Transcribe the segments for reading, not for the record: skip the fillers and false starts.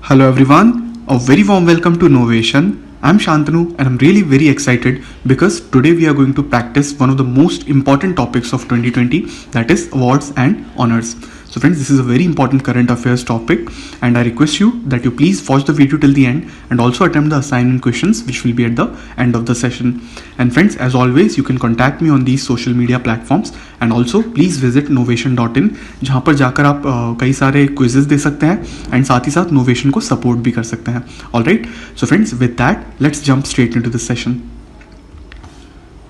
Hello everyone, a very warm welcome to Knowvation. I'm Shantanu and I'm really very excited because today we are going to practice one of the most important topics of 2020, that is awards and honors. So friends, this is a very important current affairs topic and I request you that you please watch the video till the end and also attempt the assignment questions which will be at the end of the session. And friends, as always, you can contact me on these social media platforms and also please visit knowvation.in जहाँ पर जाकर आप कई सारे quizzes दे सकते हैं and साथ ही साथ नोवेशन को सपोर्ट भी कर सकते हैं. Alright, so friends, with that let's jump straight into this session.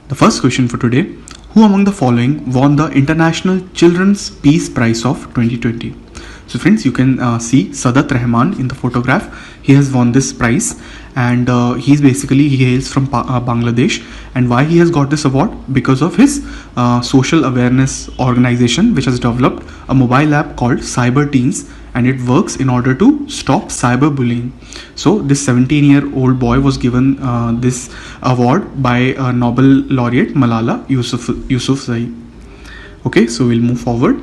The first question for today: who among the following won the International Children's Peace Prize of 2020? So friends, you can see Sadat Rahman in the photograph. He has won this prize and he hails from Bangladesh. And why he has got this award? Because of his social awareness organization which has developed a mobile app called Cyber Teens, and it works in order to stop cyberbullying. So this 17-year-old boy was given this award by Nobel laureate Malala Yousafzai. Okay, so we'll move forward.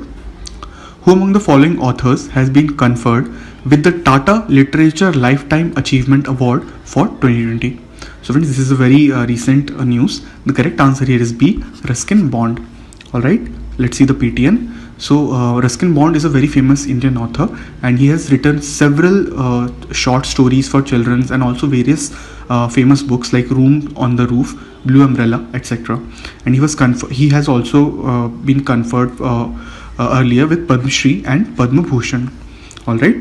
Who among the following authors has been conferred with the Tata Literature Lifetime Achievement Award for 2020? So friends, this is a very recent news. The correct answer here is B, Ruskin Bond. Alright, let's see the PTN. So Ruskin Bond is a very famous Indian author and he has written several short stories for children and also various famous books like Room on the Roof, Blue Umbrella, etc. And he has also been conferred earlier with Padma Shri and Padma Bhushan. Alright,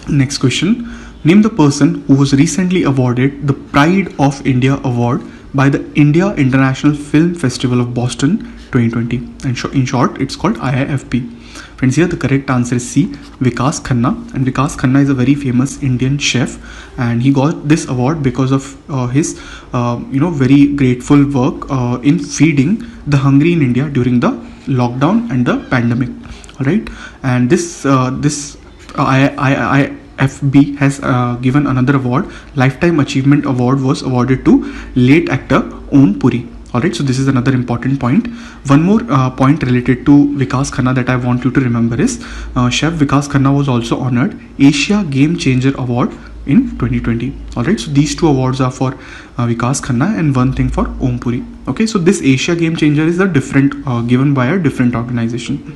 next question. Name the person who was recently awarded the Pride of India Award by the India International Film Festival of Boston 2020. And in short, it's called IIFT. Friends, here the correct answer is C, Vikas Khanna. And Vikas Khanna is a very famous Indian chef and he got this award because of his very grateful work in feeding the hungry in India during the lockdown and the pandemic. Alright, and this IIFB has given another award. Lifetime Achievement Award was awarded to late actor Om Puri. Alright, so this is another important point. One more point related to Vikas Khanna that I want you to remember is Chef Vikas Khanna was also honored Asia Game Changer Award in 2020. Alright, so these two awards are for Vikas Khanna and one thing for Om Puri. Okay, so this Asia Game Changer is a different given by a different organization.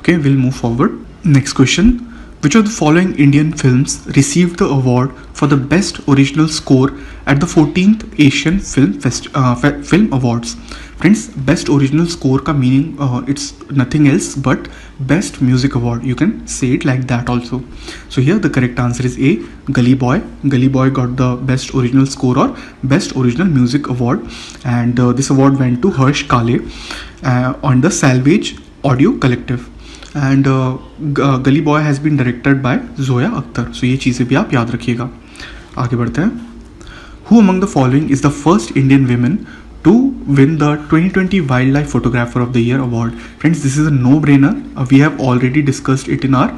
Okay, we'll move forward. Next question. Which of the following Indian films received the award for the Best Original Score at the 14th Asian Film Awards? Friends, Best Original Score ka meaning it's nothing else but Best Music Award. You can say it like that also. So here the correct answer is A, Gully Boy. Gully Boy got the Best Original Score or Best Original Music Award, and this award went to Harsh Kale on the Salvage Audio Collective. And Gully Boy has been directed by Zoya Akhtar. So ये चीज़ें भी आप याद रखिएगा. आगे बढ़ते हैं. Who among the following is the first Indian woman to win the 2020 Wildlife Photographer of the Year award? Friends, this is a no-brainer. We have already discussed it in our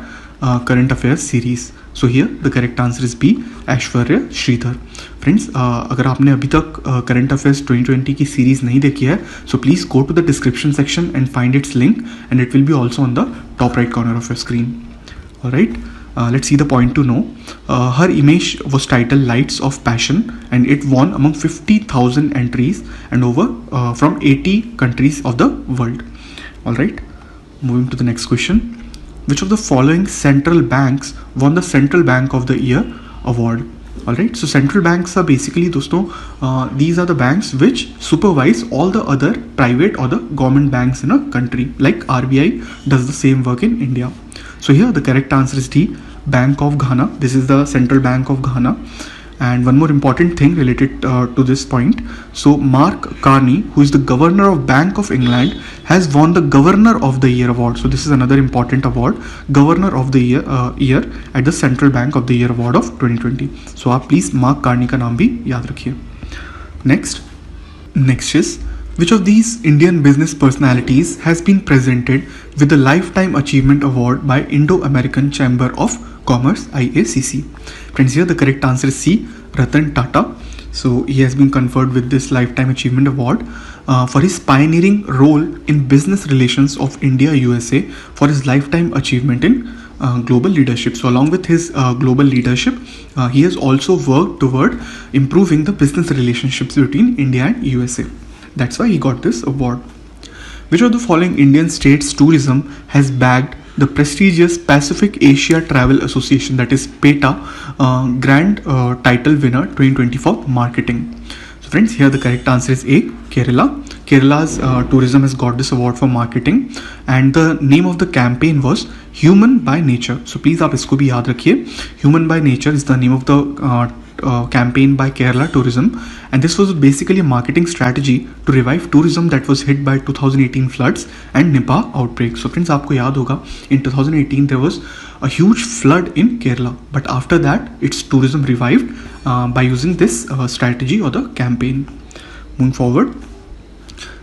current affairs series. So here the correct answer is B, Aishwarya Sridhar. Friends, अगर आपने अभी तक current affairs 2020 की series नहीं देखी है, so please go to the description section and find its link, and it will be also on the top right corner of your screen. Alright, let's see the point to know. Her image was titled Lights of Passion and it won among 50,000 entries and over from 80 countries of the world. Alright, moving to the next question. Which of the following central banks won the Central Bank of the Year award? Alright, so central banks are basically, दोस्तों, these are the banks which supervise all the other private or the government banks in a country. Like RBI does the same work in India. So here the correct answer is D, Bank of Ghana. This is the Central Bank of Ghana. And one more important thing related to this point. So Mark Carney, who is the Governor of Bank of England, has won the Governor of the Year award. So this is another important award, Governor of the Year at the Central Bank of the Year award of 2020. So आप please Mark Carney का नाम भी याद रखिए. Next is, which of these Indian business personalities has been presented with the Lifetime Achievement Award by Indo-American Chamber of Commerce, IACC? Friends, here the correct answer is C, Ratan Tata. So he has been conferred with this Lifetime Achievement Award for his pioneering role in business relations of India-USA for his lifetime achievement in global leadership. So along with his global leadership, he has also worked toward improving the business relationships between India and USA. That's why he got this award. Which of the following Indian states tourism has bagged the prestigious Pacific Asia Travel Association, that is PETA, grand title winner 2020 for marketing? So friends, here the correct answer is A, Kerala. Kerala's tourism has got this award for marketing, and the name of the campaign was Human by Nature. So please आप इसको भी याद रखिए. Human by Nature is the name of the campaign by Kerala Tourism, and this was basically a marketing strategy to revive tourism that was hit by 2018 floods and Nipah outbreak. So friends, आपको याद होगा in 2018 there was a huge flood in Kerala, but after that its tourism revived by using this strategy or the campaign. Moving forward,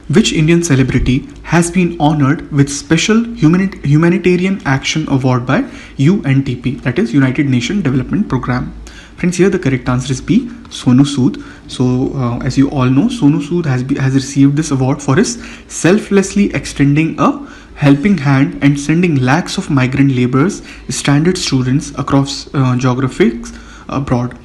which Indian celebrity has been honored with special humanitarian action award by UNDP, that is United Nations Development Program? Friends, here the correct answer is B, Sonu Sood. So as you all know, Sonu Sood has received this award for his selflessly extending a helping hand and sending lakhs of migrant laborers, standard students across geographies abroad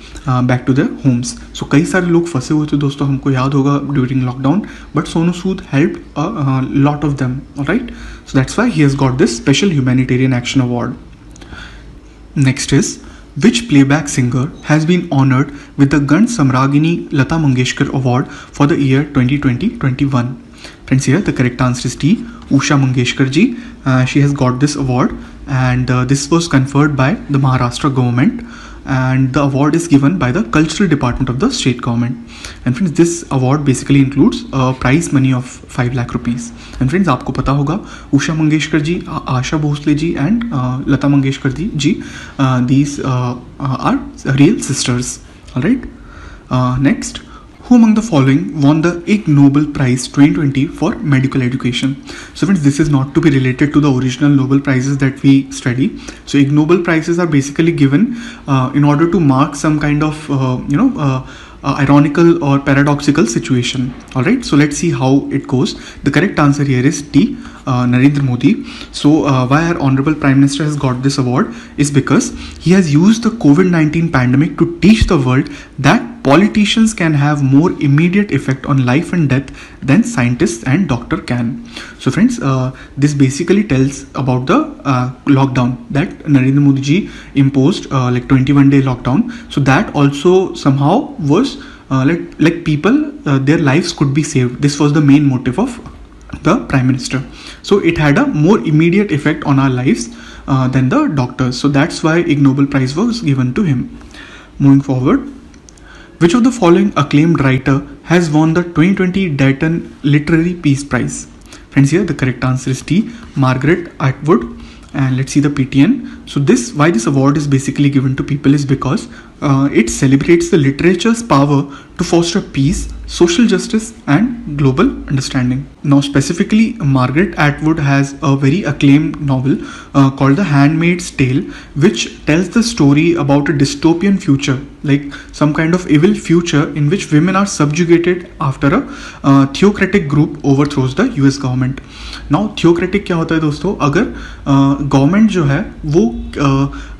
back to their homes. So कई सारे लोग फंसे हुए थे दोस्तों, हमको याद होगा during lockdown, but Sonu Sood helped a lot of them. Alright, so that's why he has got this special humanitarian action award. Next is, which playback singer has been honored with the Gan Samragini Lata Mangeshkar Award for the year 2020-21? Friends, here the correct answer is D, Usha Mangeshkar ji. She has got this award, and this was conferred by the Maharashtra government, and the award is given by the cultural department of the state government. And friends, this award basically includes a prize money of 5 lakh rupees. And friends, आपको पता होगा Usha Mangeshkar ji, Asha Bhosle ji and Lata Mangeshkar ji, these are real sisters. Alright, next, who among the following won the Ig Nobel Prize 2020 for medical education? So friends, this is not to be related to the original Nobel Prizes that we study. So Ig Nobel Prizes are basically given in order to mark some kind of ironical or paradoxical situation. Alright, so let's see how it goes. The correct answer here is D, Narendra Modi. So why our Honorable Prime Minister has got this award is because he has used the COVID-19 pandemic to teach the world that politicians can have more immediate effect on life and death than scientists and doctor can. So friends, this basically tells about the lockdown that Narendra Modi ji imposed, like 21-day lockdown. So that also somehow was like people, their lives could be saved. This was the main motive of the Prime Minister. So it had a more immediate effect on our lives than the doctors. So that's why Ig Nobel Prize was given to him. Moving forward, which of the following acclaimed writer has won the 2020 Dayton Literary Peace Prize? Friends, here the correct answer is D, Margaret Atwood. And let's see the PTN. So why this award is basically given to people is because it celebrates the literature's power to foster peace, social justice and global understanding. Now specifically, Margaret Atwood has a very acclaimed novel called The Handmaid's Tale, which tells the story about a dystopian future, like some kind of evil future in which women are subjugated after a theocratic group overthrows the US government. Now theocratic क्या होता है दोस्तों? अगर government जो है वो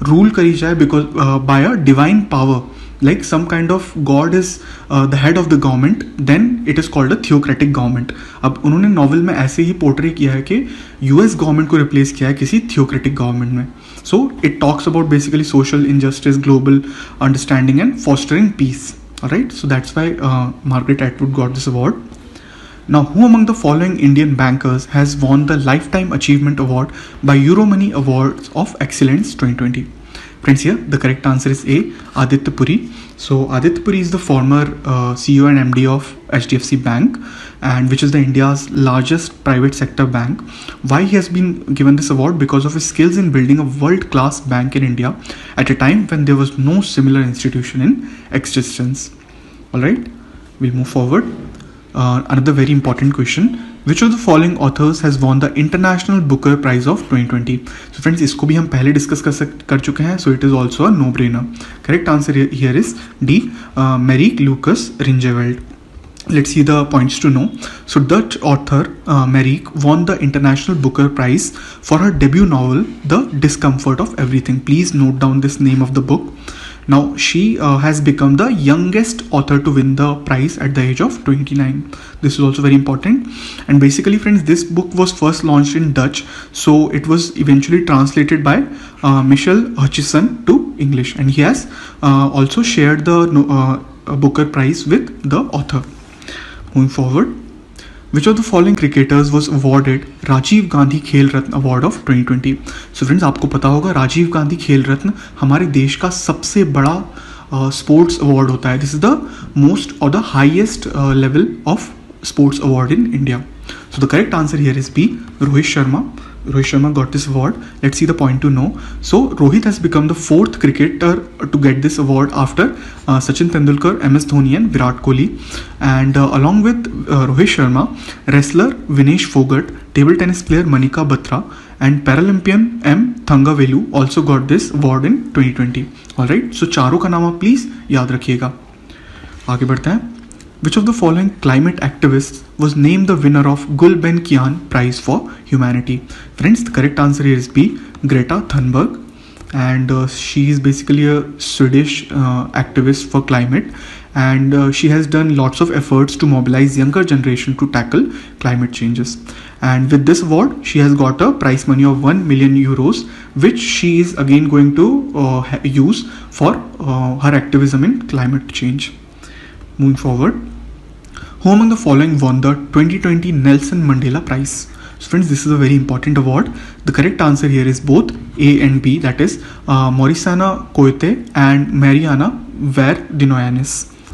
rule करी जाए because by a divine power, like some kind of god is the head of the government, then it is called a theocratic government. अब उन्होंने नॉवल में ऐसे ही पोर्ट्रे किया है कि यूएस गवर्नमेंट को रिप्लेस किया है किसी थियोक्रेटिक गवर्नमेंट में. So it talks about basically social injustice, global understanding and fostering peace. Alright, so that's why Margaret Atwood got this award. Now, who among the following Indian bankers has won the Lifetime Achievement Award by Euromoney Awards of Excellence 2020? Friends, here the correct answer is A, Aditya Puri. So Aditya Puri is the former CEO and MD of HDFC Bank, and which is the India's largest private sector bank. Why he has been given this award? Because of his skills in building a world-class bank in India at a time when there was no similar institution in existence. All right, we'll move forward. Another very important question. Which of the following authors has won the International Booker Prize of 2020? So friends, इसको भी हम पहले discuss कर चुके हैं, so it is also a no-brainer. Correct answer here is D, Marieke Lucas Rijneveld. Let's see the points to know. So Dutch author Marieke won the International Booker Prize for her debut novel, The Discomfort of Everything. Please note down this name of the book. Now she has become the youngest author to win the prize at the age of 29. This is also very important. And basically, friends, this book was first launched in Dutch, so it was eventually translated by Michel Hutchison to English, and he has also shared the Booker Prize with the author. Moving forward, which of the following cricketers was awarded Rajiv Gandhi खेल रत्न award of 2020? So friends, आपको पता होगा राजीव गांधी खेल रत्न हमारे देश का सबसे बड़ा स्पोर्ट्स अवार्ड होता है. दिस इज द मोस्ट और the highest level of sports award in India. So the correct answer here is B, Rohit Sharma. Rohit Sharma got this award. Let's see the point to know. So Rohit has become the fourth cricketer to get this award after Sachin Tendulkar, MS Dhoni and Virat Kohli. And along with Rohit Sharma, wrestler Vinesh Fogart, table tennis player Manika Batra and Paralympian M. Thangavelu also got this award in 2020. Alright, so चारों का नाम आप please याद रखिएगा. आगे बढ़ते हैं. Which of the following climate activists was named the winner of Gulbenkian Prize for Humanity? Friends, the correct answer here is B, Greta Thunberg. And she is basically a Swedish activist for climate, and she has done lots of efforts to mobilize younger generation to tackle climate changes. And with this award, she has got a prize money of 1 million euros, which she is again going to use for her activism in climate change. Moving forward, who among the following won the 2020 Nelson Mandela Prize? So friends, this is a very important award. The correct answer here is both A and B, that is Morisana Koite and Mariana Verdinoyanis.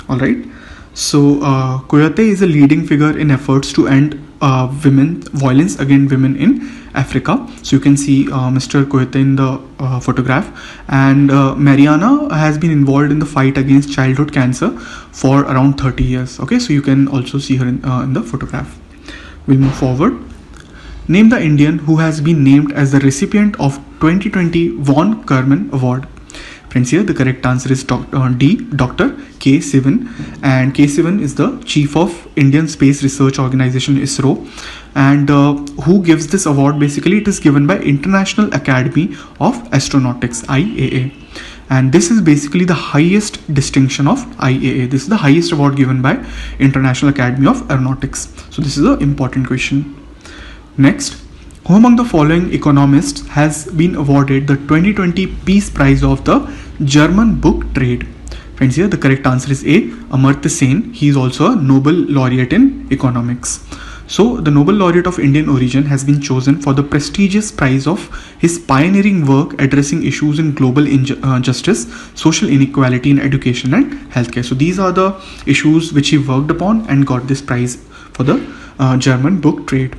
Alright, so Koite is a leading figure in efforts to end violence against women in Africa. So you can see Mr. Koite in the photograph, and Mariana has been involved in the fight against childhood cancer for around 30 years. Okay, so you can also see her in the photograph. We'll move forward. Name the Indian who has been named as the recipient of 2020 Von Karman Award. Friends, here the correct answer is D, Dr. K. Sivan, and K. Sivan is the chief of Indian Space Research Organization ISRO, and who gives this award? Basically, it is given by International Academy of Astronautics, IAA, and this is basically the highest distinction of IAA. This is the highest award given by International Academy of Aeronautics. So this is an important question. Next, who among the following economists has been awarded the 2020 Peace Prize of the German book trade? Friends, here the correct answer is A, Amartya Sen. He is also a Nobel laureate in economics. So the Nobel laureate of Indian origin has been chosen for the prestigious prize of his pioneering work addressing issues in global justice, social inequality in education and healthcare. So these are the issues which he worked upon and got this prize for the German book trade.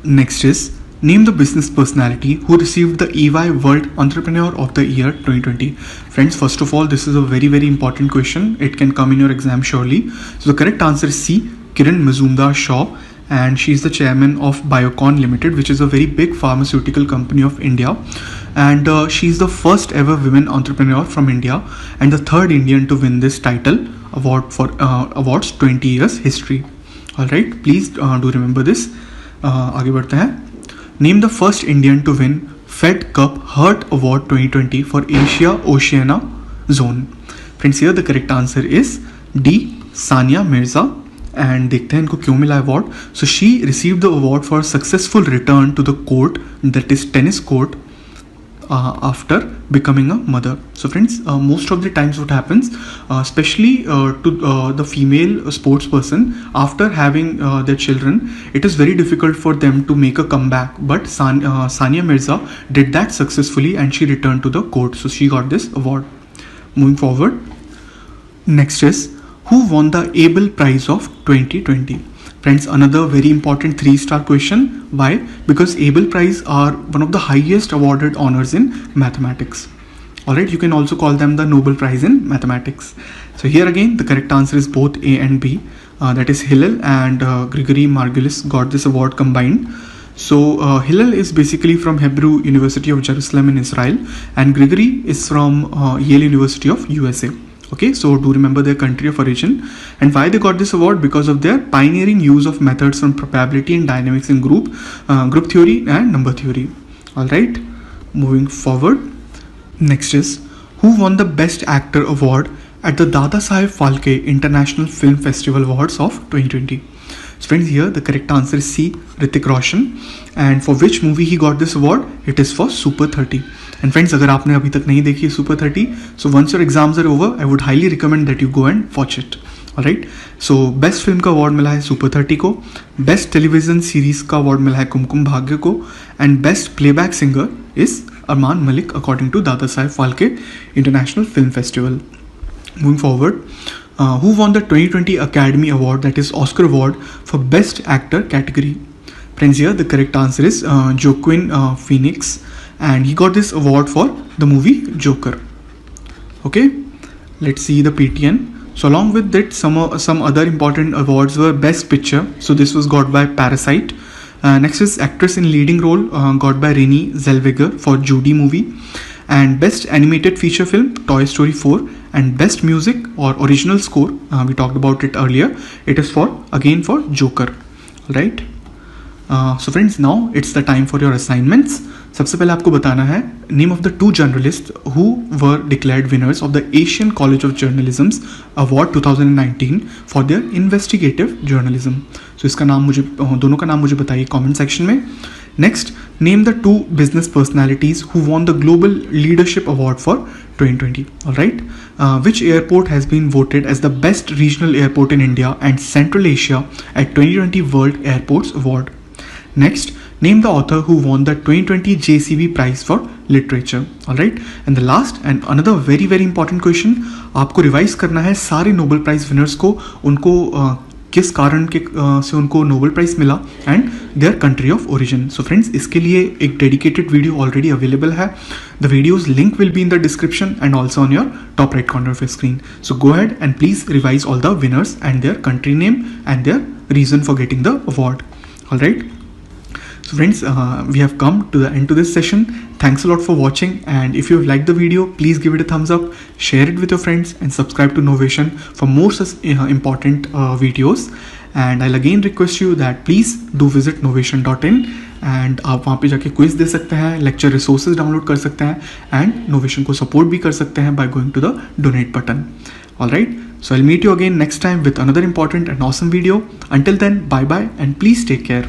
Next is, name the business personality who received the EY World Entrepreneur of the Year 2020. Friends, first of all, this is a very, very important question. It can come in your exam surely. So the correct answer is C, Kiran Mazumdar-Shaw, and she is the chairman of Biocon Limited, which is a very big pharmaceutical company of India. And she is the first ever women entrepreneur from India and the third Indian to win this title award for awards 20 years history. Alright, please do remember this. आगे बढ़ते हैं. Name the first Indian to win Fed Cup Hurt Award 2020 for Asia Oceania Zone. Friends, here the correct answer is D, Sania Mirza. And देखते हैं इनको क्यों मिला award. So she received the award for successful return to the court, that is tennis court, after becoming a mother. So friends, most of the times what happens, especially to the female sports person, after having their children, it is very difficult for them to make a comeback, but Sania Mirza did that successfully and she returned to the court, so she got this award. Moving forward, next is, who won the Abel Prize of 2020? Friends, another very important 3-star question. Why? Because Abel Prize are one of the highest awarded honors in mathematics. Alright, you can also call them the Nobel Prize in mathematics. So here again, the correct answer is both A and B. That is Hillel and Grigory Margulis got this award combined. So Hillel is basically from Hebrew University of Jerusalem in Israel, and Grigory is from Yale University of USA. Okay, so do remember their country of origin. And why they got this award? Because of their pioneering use of methods from probability and dynamics in group theory and number theory. All right, moving forward. Next is, who won the Best Actor award at the Dada Saheb Phalke International Film Festival Awards of 2020? So friends, here the correct answer is C, Hrithik Roshan. And for which movie he got this award? It is for Super 30. And friends, अगर आपने अभी तक नहीं देखी Super 30, so once your exams are over, I would highly recommend that you go and watch it. Alright, so best film का award मिला है super 30 को, बेस्ट टेलीविजन सीरीज का अवार्ड मिला है कुमकुम भाग्य को, and best playback singer is Armaan Malik according to Dada Saheb Phalke international film festival. Moving forward, who won the 2020 Academy Award, that is Oscar Award, for Best Actor category? Friends, here the correct answer is Joaquin Phoenix, and he got this award for the movie Joker. Okay, let's see the PTN. So along with that, some other important awards were Best Picture. So this was got by Parasite. Next is Actress in Leading Role, got by Renée Zellweger for Judy movie. And Best Animated Feature Film, Toy Story 4. And Best Music or Original Score, we talked about it earlier, it is for Joker. Alright, so friends, now it's the time for your assignments. सबसे पहले आपको बताना है name of the 2 journalists who were declared winners of the Asian College of Journalism's Award 2019 for their investigative journalism. So इसका नाम मुझे, दोनों का नाम मुझे बताइए comment section में. Next, name the 2 business personalities who won the Global Leadership Award for 2020. Alright, which airport has been voted as the best regional airport in India and Central Asia at 2020 World Airports Award? Next, name the author who won the 2020 JCB Prize for Literature. Alright, and the last and another very very important question, आपको revise करना है सारे Nobel prize winners को, उनको किस कारण के से उनको नोबेल प्राइज मिला and their country of origin. So friends, इसके लिए एक डेडिकेटेड वीडियो ऑलरेडी अवेलेबल है. The videos link will be in the description and also on your top right corner of your screen. So go ahead and please revise all the winners and their country name and their reason for getting the award. Alright, so friends, we have come to the end to this session. Thanks a lot for watching, and if you have liked the video, please give it a thumbs up, share it with your friends, and subscribe to Knowvation for more such important videos. And I'll again request you that please do visit knowvation.in, and आप वहाँ पे जाके quiz दे सकते हैं, lecture resources download कर सकते हैं, and novation को सपोर्ट भी कर सकते हैं by going to the donate button. Alright, so I'll meet you again next time with another important and awesome video. Until then, bye bye and please take care.